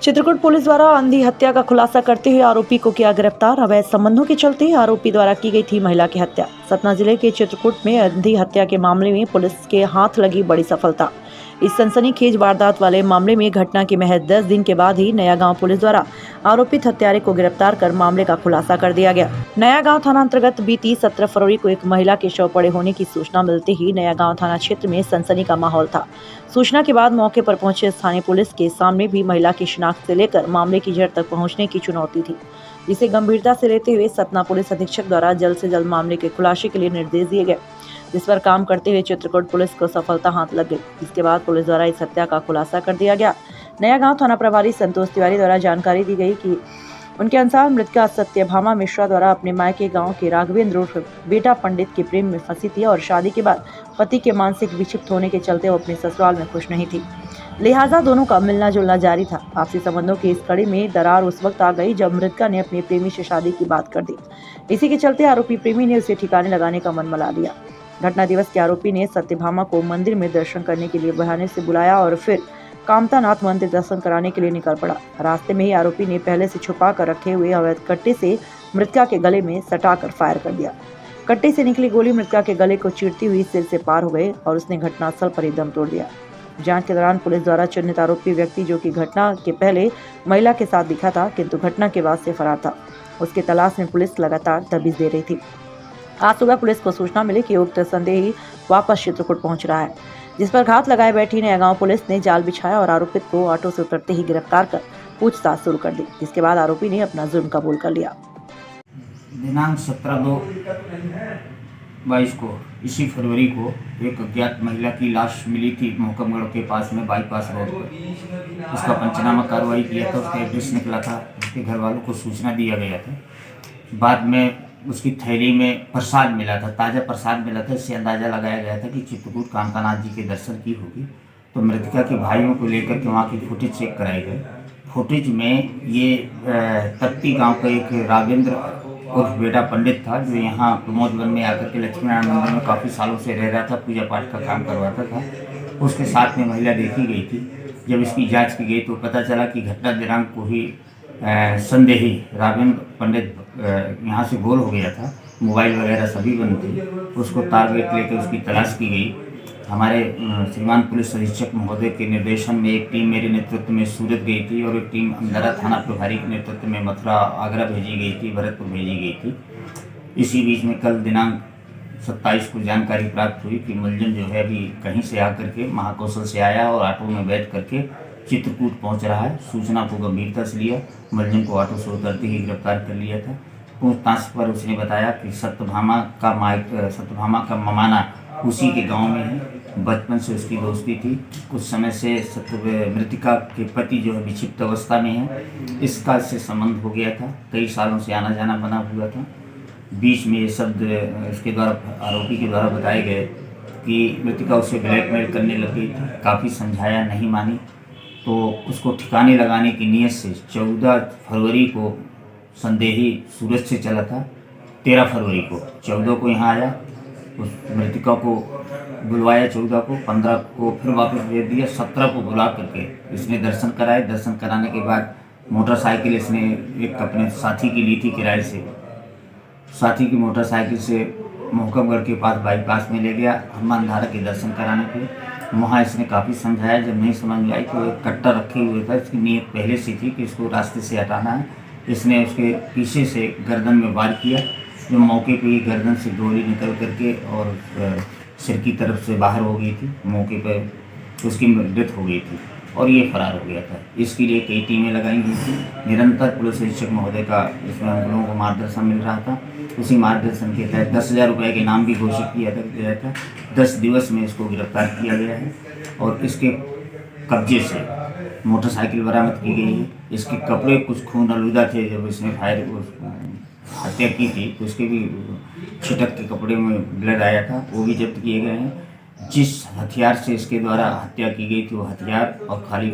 Chitrakoot police द्वारा अंधी हत्या का खुलासा करते हुए आरोपी को किया गिरफ्तार। अवैध संबंधों के चलते आरोपी द्वारा की गई थी महिला की हत्या। सतना जिले के चित्रकूट में अंधी हत्या के मामले में पुलिस के हाथ लगी बड़ी सफलता। इस सनसनीखेज वारदात वाले मामले में घटना के महज 10 दिन के बाद ही नया गांव पुलिस द्वारा आरोपित हत्यारे को गिरफ्तार कर मामले का खुलासा कर दिया गया। नया गांव थाना अंतर्गत बीती 17 फरवरी को एक महिला के शव पड़े होने की सूचना मिलते ही नया गांव थाना क्षेत्र में सनसनी का माहौल था। सूचना के बाद मौके पर पहुंचे स्थानीय पुलिस के सामने भी महिला की शिनाख्त से लेकर मामले की जड़ तक पहुंचने की चुनौती थी, जिसे गंभीरता से लेते हुए सतना पुलिस अधीक्षक द्वारा जल्द से जल्द मामले के खुलासे के लिए निर्देश दिए गए, जिस पर काम करते हुए चित्रकूट पुलिस को सफलता हाथ लग गई। इसके बाद पुलिस द्वारा इस हत्या का खुलासा कर दिया गया। नया गांव थाना प्रभारी संतोष तिवारी द्वारा जानकारी दी गई कि उनके अनुसार मृतका सत्यभामा मिश्रा द्वारा अपने मायके गांव के राघवेंद्र उर्फ बेटा पंडित के प्रेम में फंसी थी और शादी के बाद पति के मानसिक विक्षिप्त होने के चलते वो अपने ससुराल में खुश नहीं थी, लिहाजा दोनों का मिलना जुलना जारी था। आपसी संबंधों की इस कड़ी में दरार उस वक्त आ गई जब मृतका ने अपने प्रेमी से शादी की बात कर दी। इसी के चलते आरोपी प्रेमी ने उसे ठिकाने लगाने का मन बना लिया। घटना दिवस के आरोपी ने सत्यभामा को मंदिर में दर्शन करने के लिए बहाने से बुलाया और फिर कामतानाथ मंदिर दर्शन कराने के लिए निकल पड़ा। रास्ते में ही आरोपी ने पहले से छुपा कर रखे हुए अवैध कट्टे से मृतका के गले में सटाकर फायर कर दिया। कट्टे से निकली गोली मृतका के गले को चीरती हुई सिर से पार हो गई और उसने घटनास्थल पर ही दम तोड़ दिया। जांच के दौरान पुलिस द्वारा चिन्हित आरोपी व्यक्ति, जो कि घटना के पहले महिला के साथ दिखा था किंतु घटना के बाद से फरार था, उसकी तलाश में पुलिस लगातार दबिश दे रही थी। आज सुबह पुलिस को सूचना मिली कि उक्त संदेही वापस चित्रकूट पहुंच रहा है, जिस पर घात लगाए बैठी नया गांव पुलिस ने जाल बिछाया और आरोपित को ऑटो से उतरते ही गिरफ्तार कर पूछताछ शुरू कर दी। जिसके बाद आरोपी ने अपना जुर्म कबूल कर लिया। दिनांक 17/2/22 को इसी फरवरी को एक अज्ञात महिला की लाश मिली थी मोहकमगढ़ के पास में बाईपास रोड पर। उसका पंचनामा कार्रवाई किया था, उसका एड्रेस निकला था, उसके घर वालों को सूचना दिया गया था। बाद में उसकी थैली में प्रसाद मिला था, ताज़ा प्रसाद मिला था। इससे अंदाज़ा लगाया गया था कि चित्रकूट कामतानाथ जी के दर्शन की होगी। तो मृतका के भाइयों को लेकर के वहाँ की फुटेज चेक कराई गई। फुटेज में ये तप्ती गांव का एक राघवेंद्र उर्फ बेटा पंडित था, जो यहाँ प्रमोदवन में आकर के लक्ष्मीनारायण मंदिर में काफ़ी सालों से रह रहा था, पूजा पाठ का काम करवाता था। उसके साथ में महिला देखी गई थी। जब इसकी जाँच की गई तो पता चला कि घटना दिनांक को ही संदेही राघवेंद्र पंडित यहाँ से गोल हो गया था। मोबाइल वगैरह सभी बंद थे। उसको टारगेट लेकर उसकी तलाश की गई। हमारे श्रीमान पुलिस अधीक्षक महोदय के निर्देशन में एक टीम मेरे नेतृत्व में सूरत गई थी और एक टीम अंदरा थाना प्रभारी के नेतृत्व में मथुरा आगरा भेजी गई थी, भरतपुर भेजी गई थी। इसी बीच में कल दिनांक 27 को जानकारी प्राप्त हुई कि मुलजिम जो है अभी कहीं से आकर के महाकौशल से आया और ऑटो में बैठ करके चित्रकूट पहुंच रहा है। सूचना को गंभीरता से लिया, मुलजिम को ऑटो से उतरते ही गिरफ्तार कर लिया था। पूछताछ पर उसने बताया कि सत्यभामा का ममाना उसी के गांव में है। बचपन से उसकी दोस्ती थी। कुछ समय से मृतिका के पति जो है विक्षिप्त अवस्था में है, इसका से संबंध हो गया था। कई सालों से आना जाना बना हुआ था। बीच में ये शब्द इसके द्वारा आरोपी के द्वारा बताए गए कि मृतिका उसे ब्लैकमेल करने लग गई थी। काफ़ी समझाया, नहीं मानी, तो उसको ठिकाने लगाने की नीयत से 14 फरवरी को संदेही सूरत से चला था। 13 फरवरी को 14 को यहाँ आया, उस मृतिका को बुलवाया, 14 को, 15 को फिर वापस भेज दिया। 17 को बुला करके इसने दर्शन कराए। दर्शन कराने के बाद मोटरसाइकिल इसने एक अपने साथी की ली थी किराए से। साथी की मोटरसाइकिल से मोहकमगढ़ के पास बाईपास में ले गया हनुमान धारा के दर्शन कराने के। वहाँ इसने काफ़ी समझाया। जब नहीं समझ में आई तो एक कट्टा रखे हुए था। इसकी नीयत पहले से थी कि इसको रास्ते से हटाना है। इसने उसके पीछे से गर्दन में वार किया, जो मौके पे ही गर्दन से गोली निकल करके और सिर की तरफ से बाहर हो गई थी। मौके पर उसकी डेथ हो गई थी और ये फरार हो गया था। इसके लिए कई टीमें लगाई गई थी। निरंतर पुलिस अधीक्षक महोदय का इसमें हम लोगों को मार्गदर्शन मिल रहा था। उसी मार्गदर्शन के तहत 10,000 रुपये के इनाम भी घोषित किया गया था। 10 दिवस में इसको गिरफ्तार किया गया है और इसके कब्जे से मोटरसाइकिल बरामद की गई है। इसके कपड़े कुछ खून आलूदा थे। जब इसने हत्या की थी तो उसके भी छिटक के कपड़े में ब्लड आया था, वो भी जब्त किए गए हैं। जिस हथियार से इसके द्वारा हत्या की गई थी वो हथियार और खाली